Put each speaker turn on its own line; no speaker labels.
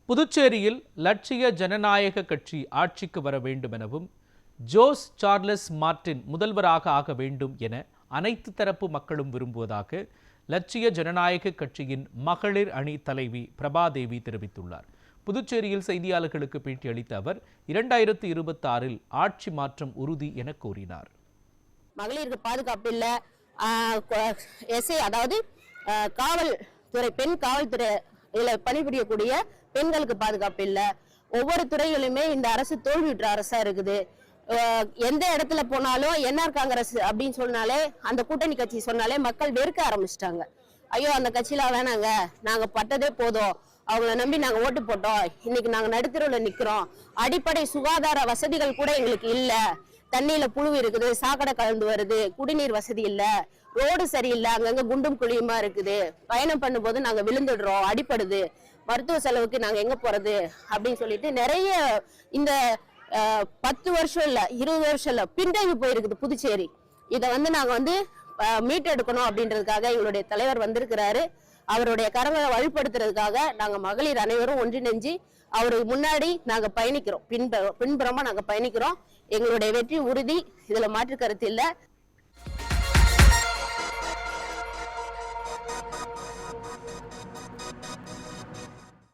புதுச்சேரியில் லட்சிய ஜனநாயக கட்சி ஆட்சிக்கு வர வேண்டும் எனவும் ஜோஸ் சார்லஸ் மார்டின் முதல்வராக ஆக வேண்டும் என அனைத்து தரப்பு மக்களும் விரும்புவதாக லட்சிய ஜனநாயக கட்சியின் மகளிர் அணி தலைவி பிரபாதேவி தெரிவித்துள்ளார். புதுச்சேரியில் செய்தியாளர்களுக்கு பேட்டியளித்த அவர் 2026 ஆட்சி மாற்றம் உறுதி என கூறினார்.
மகளிருக்கு பாதுகாப்பு இல்ல, அதாவது காவல்துறை, பெண் காவல்துறை பணிபுரியக்கூடிய பெண்களுக்கு பாதுகாப்பு இல்ல. ஒவ்வொரு துறைகளிலுமே இந்த அரசு தோல்வியுற்ற அரசா இருக்குது. எந்த இடத்துல போனாலும் என்ஆர் காங்கிரஸ் அப்படின்னு சொன்னாலே, அந்த கூட்டணி கட்சி சொன்னாலே மக்கள் வெறுக்க ஆரம்பிச்சிட்டாங்க. ஐயோ அந்த கட்சியில வேணாங்க, நாங்க பட்டதே போதும், அவங்கள நம்பி நாங்க ஓட்டு போட்டோம், இன்னைக்கு நாங்க நடுத்தருவில் நிக்கிறோம், அடிப்படை சுகாதார வசதிகள் கூட எங்களுக்கு இல்ல, தண்ணியில புழு இருக்குது, சாக்கடை கலந்து வருது, குடிநீர் வசதி இல்ல, ரோடு சரியில்லை, அங்கங்க குண்டும் குழியுமா இருக்குது, பயணம் பண்ணும்போது நாங்க விழுந்துடுறோம், அடிப்படுது, மருத்துவ செலவுக்கு நாங்க எங்க போறது அப்படின்னு சொல்லிட்டு நிறைய இந்த 10 வருஷம் இல்ல 20 வருஷம் இல்ல பின்தங்கி போயிருக்குது புதுச்சேரி. இதை நாங்க மீட்டெடுக்கணும் அப்படின்றதுக்காக எங்களுடைய தலைவர் வந்திருக்கிறாரு. அவருடைய கரங்களை வலுப்படுத்துறதுக்காக நாங்க மகளிர் அனைவரும் ஒன்றிணைஞ்சு அவருக்கு முன்னாடி நாங்க பயணிக்கிறோம், பின்புறமா நாங்க பயணிக்கிறோம். எங்களுடைய வெற்றி உறுதி, இதுல மாற்று கருத்து இல்ல.